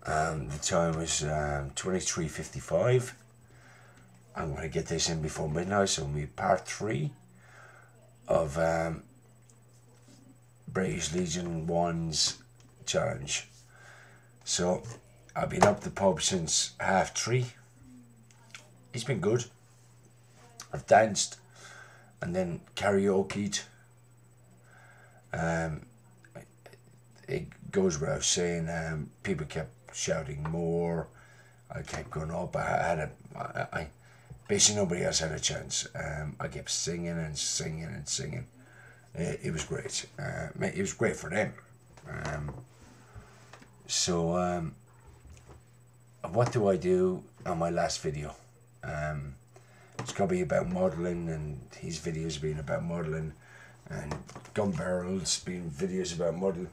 The time was 23:55. I'm going to get this in before midnight, so it'll be part 3 of British Legion 1's challenge. So I've been up the pub since 3:30. It's been good. I've danced and then karaoke'd. It goes without saying, people kept shouting more. I kept going up. Basically nobody else had a chance. I kept singing and singing and singing. It was great. It was great for them. So what do I do on my last video? It's going to be about modelling, and his videos being about modelling, and Gun Barrels being videos about modelling.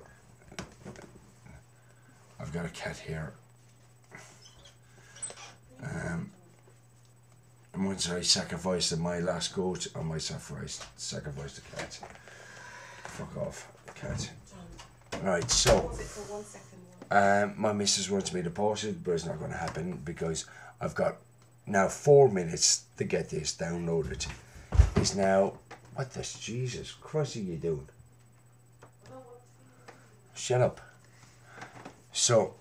I've got a cat here. And once I sacrificed my last goat, I might sacrifice the cat. Fuck off, cat. Right, so my missus wants me to pause it, but it's not going to happen because I've got now 4 minutes to get this downloaded. It's now, what the Jesus Christ are you doing? Shut up. So,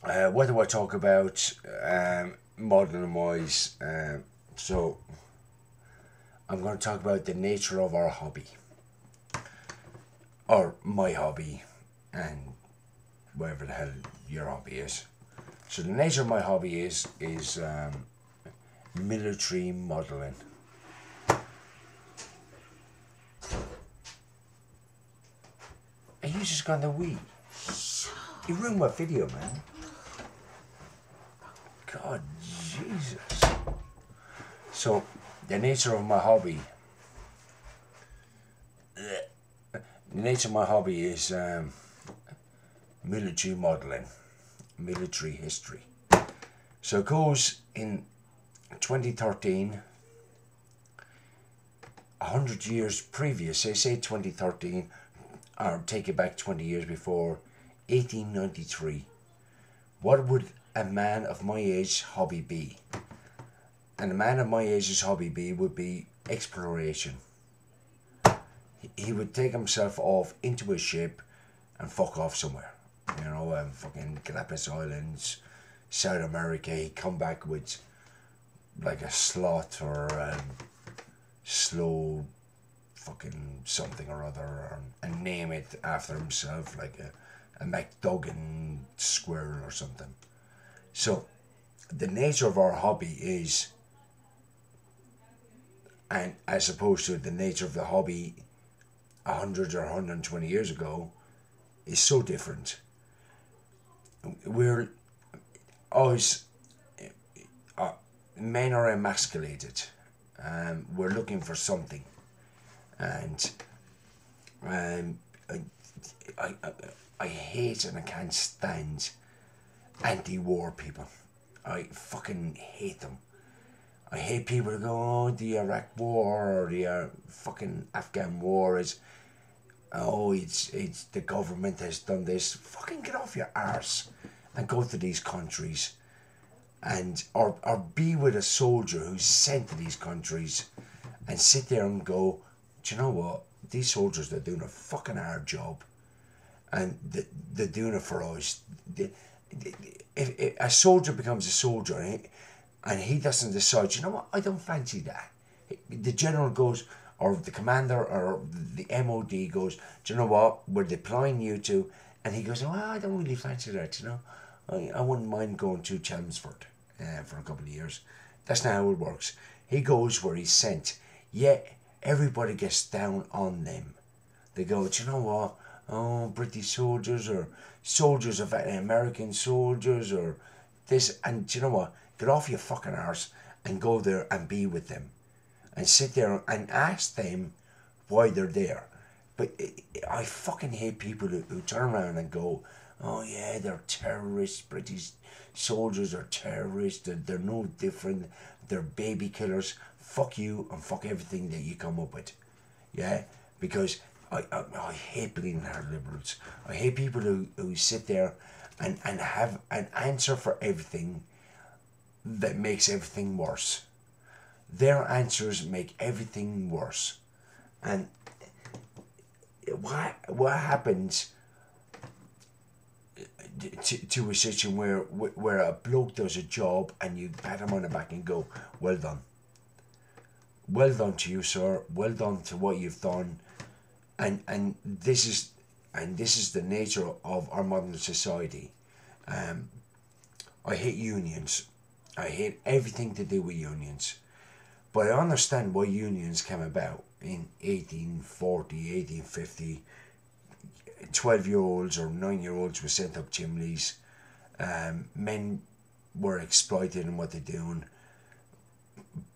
what do I talk about modelling wise? So, I'm going to talk about the nature of our hobby. Or my hobby, and whatever the hell your hobby is. So the nature of my hobby is military modelling. Are you just gone the wee? You ruined my video, man. God, Jesus. So, the nature of my hobby. The nature of my hobby is military modelling, military history. So it goes in 2013, 100 years previous, say 2013, or take it back 20 years before, 1893. What would a man of my age hobby be? And a man of my age's hobby would be exploration. He would take himself off into a ship and fuck off somewhere. You know, fucking Galapagos Islands, South America. He'd come back with like a sloth or slow fucking something or other, and name it after himself, like a McDuggan squirrel or something. So the nature of our hobby is, and as opposed to the nature of the hobby 100 or 120 years ago, is so different. We're always, men are emasculated. We're looking for something, and I hate and I can't stand anti-war people. I fucking hate them. I hate people who go, oh, the Iraq war or the fucking Afghan war is, oh, it's the government has done this. Fucking get off your arse and go to these countries, and or be with a soldier who's sent to these countries, and sit there and go, do you know what? These soldiers, they're doing a fucking hard job, and they're doing it for us. If a soldier becomes a soldier, and he doesn't decide, you know what, I don't fancy that. The general goes, or the commander or the MOD goes, do you know what, we're deploying you to, and he goes, oh, I don't really fancy that, you know. I wouldn't mind going to Chelmsford for a couple of years. That's not how it works. He goes where he's sent. Yet everybody gets down on them. They go, do you know what, oh, British soldiers, or soldiers of American soldiers, or this, and do you know what, get off your fucking arse and go there and be with them and sit there and ask them why they're there. But I fucking hate people who turn around and go, oh yeah, they're terrorists, British soldiers are terrorists, they're no different, they're baby killers. Fuck you and fuck everything that you come up with. Yeah, because I hate bleeding heart liberals. I hate people who sit there and have an answer for everything that makes everything worse. Their answers make everything worse. And what happens to a situation where a bloke does a job and you pat him on the back and go, well done. Well done to you, sir. Well done to what you've done. And this is the nature of our modern society. I hate unions. I hate everything to do with unions. But I understand why unions came about in 1840, 1850. 12-year-olds or 9-year-olds were sent up chimneys. Men were exploited in what they're doing.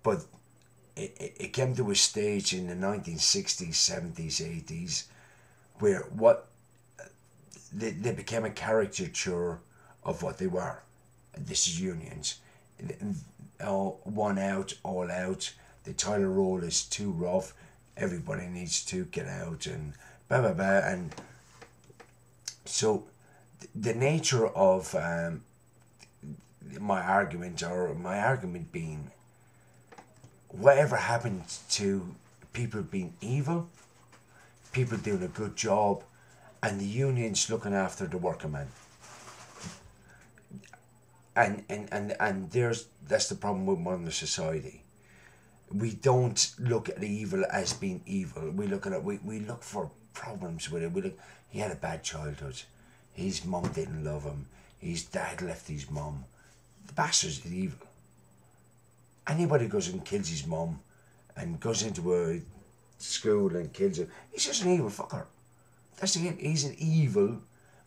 But it came to a stage in the 1960s, 70s, 80s where they became a caricature of what they were. And this is unions. One out, all out. The toilet roll is too rough. Everybody needs to get out and blah, blah, blah. And so the nature of my argument being, whatever happened to people being evil, people doing a good job, and the unions looking after the working man. And that's the problem with modern society. We don't look at evil as being evil. We look for problems with it. He had a bad childhood. His mum didn't love him. His dad left his mum. The bastard's evil. Anybody who goes and kills his mum and goes into a school and kills him, he's just an evil fucker. That's it. He's an evil.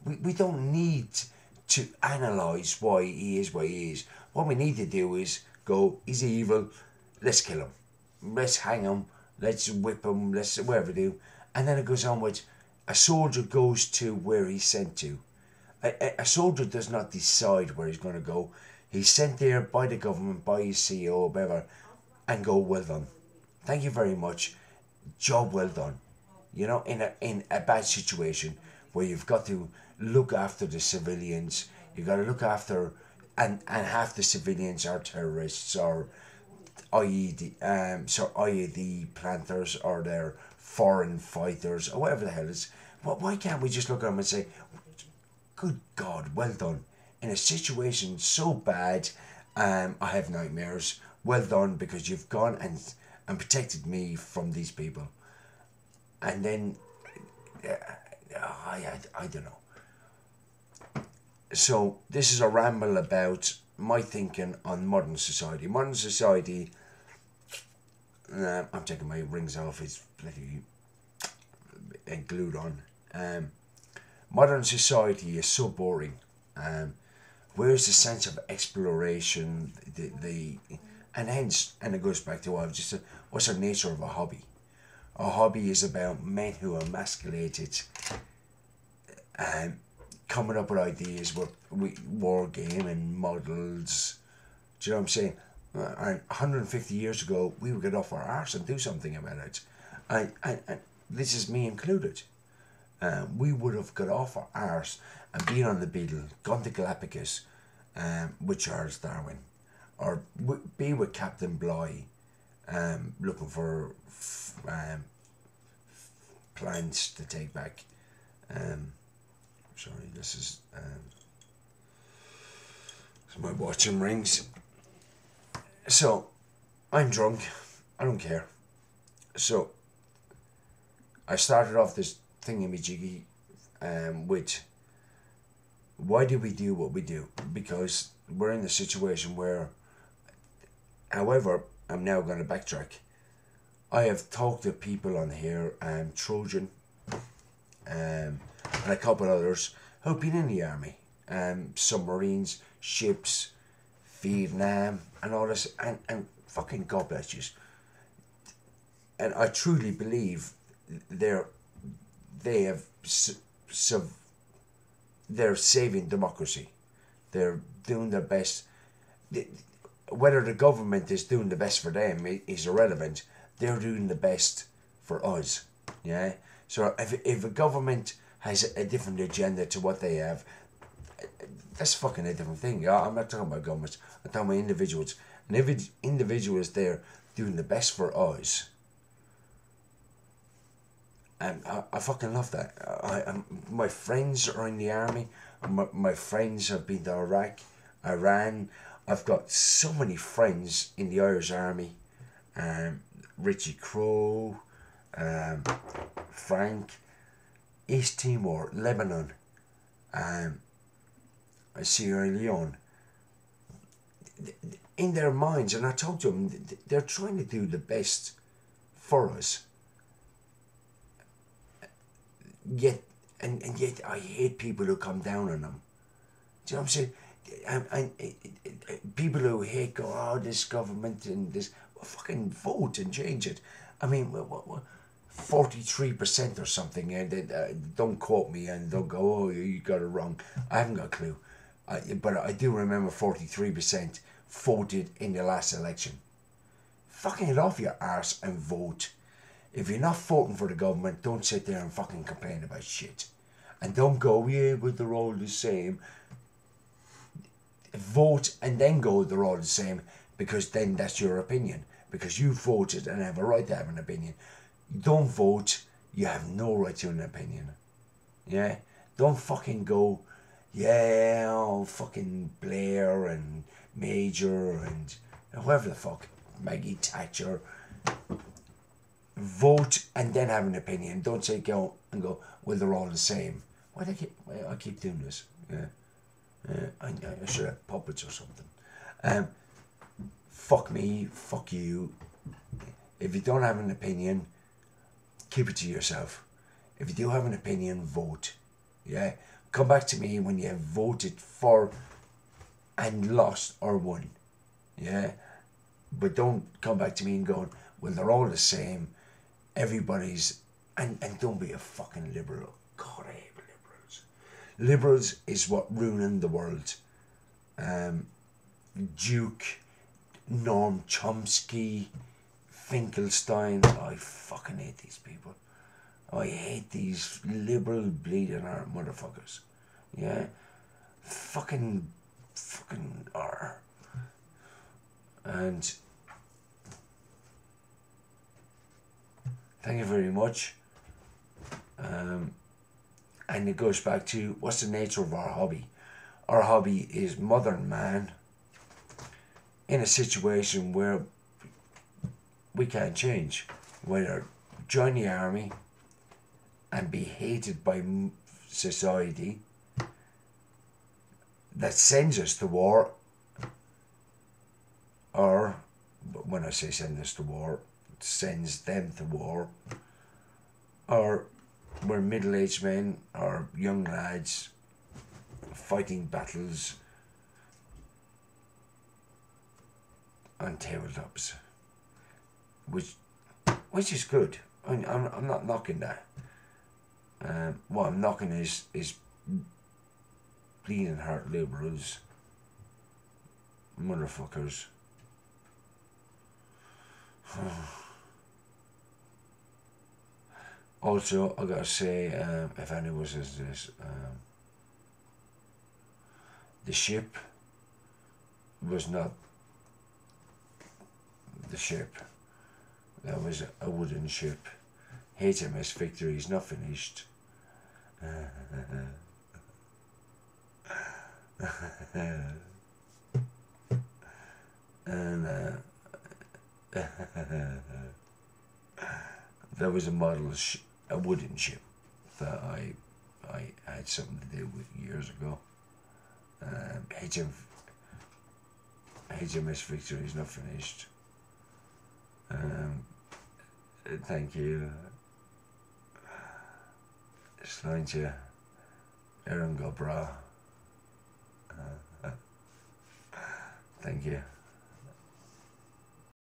We don't need to analyse why he is what he is. What we need to do is go, he's evil, let's kill him. Let's hang him. Let's whip him. Let's whatever do. And then it goes on with, a soldier goes to where he's sent to. A soldier does not decide where he's going to go. He's sent there by the government, by his CEO, whatever, and go, well done. Thank you very much. Job well done. You know, in a bad situation where you've got to look after the civilians, you've got to look after, and half the civilians are terrorists or IED planters, or they're foreign fighters or whatever the hell it is. Why can't we just look at them and say, good God, well done. In a situation so bad, I have nightmares. Well done, because you've gone and protected me from these people. And then, I don't know. So this is a ramble about my thinking on modern society. Modern society, I'm taking my rings off, it's bloody glued on. Modern society is so boring. Where's the sense of exploration, and it goes back to what I've just said, what's the nature of a hobby? A hobby is about men who are emasculated, coming up with ideas with war game and models. Do you know what I'm saying? And 150 years ago, we would get off our arse and do something about it. And this is me included. We would have got off our arse and been on the Beagle, gone to Galapagos with Charles Darwin, or be with Captain Bligh, looking for plants to take back. Sorry, this is my watching rings. So, I'm drunk. I don't care. So, I started off this thingamajiggy with, why do we do what we do? Because we're in a situation where, however, I'm now going to backtrack. I have talked to people on here, Trojan, and a couple others who've been in the army, submarines, ships, Vietnam, and all this, and fucking God bless you. And I truly believe they're saving democracy. They're doing their best. Whether the government is doing the best for them is irrelevant. They're doing the best for us. Yeah. So if a government has a different agenda to what they have, that's fucking a different thing. Yeah, I'm not talking about governments. I'm talking about individuals. And if individuals there doing the best for us, and I fucking love that. My friends are in the army. My friends have been to Iraq, Iran. I've got so many friends in the Irish Army. Richie Crow, Frank, East Timor, Lebanon, Sierra Leone. In their minds, and I talk to them, they're trying to do the best for us. Yet, and yet I hate people who come down on them. Do you know what I'm saying? And people who hate go, oh, this government and this, well, fucking vote and change it. I mean, 43% or something, and don't quote me and don't go, oh, you got it wrong. I haven't got a clue. But I do remember 43% voted in the last election. Fucking get off your arse and vote. If you're not voting for the government, don't sit there and fucking complain about shit. And don't go, yeah, but they're all the same. Vote and then go, they're all the same, because then that's your opinion. Because you voted and have a right to have an opinion. Don't vote, you have no right to an opinion. Yeah? Don't fucking go, yeah, oh, fucking Blair and Major and whoever the fuck, Maggie Thatcher. Vote and then have an opinion. Don't say go and go, well, they're all the same. Why do I keep doing this? Yeah. I should have puppets or something. Fuck me, fuck you. If you don't have an opinion, keep it to yourself. If you do have an opinion, vote. Yeah? Come back to me when you have voted for and lost or won. Yeah? But don't come back to me and go, well, they're all the same. Everybody's... And don't be a fucking liberal. God, I hate liberals. Liberals is what ruining the world. Duke, Noam Chomsky, Finkelstein. I fucking hate these people. I hate these liberal bleeding heart motherfuckers. Yeah? Fucking are. And thank you very much. And it goes back to, what's the nature of our hobby? Our hobby is modern man in a situation where we can't change. Whether join the army and be hated by society that sends us to war, or, when I say send us to war, sends them to war, or we're middle-aged men or young lads fighting battles on tabletops, which is good. I'm not knocking that. What I'm knocking is bleeding heart liberals, motherfuckers. Also, I gotta say, if anyone says this, the ship was not the ship. That was a wooden ship. HMS Victory is not finished. And there was a model, a wooden ship that I had something to do with years ago. HMS Victory is not finished. Thank you. Sláinte, Aaron Gobra. Thank you.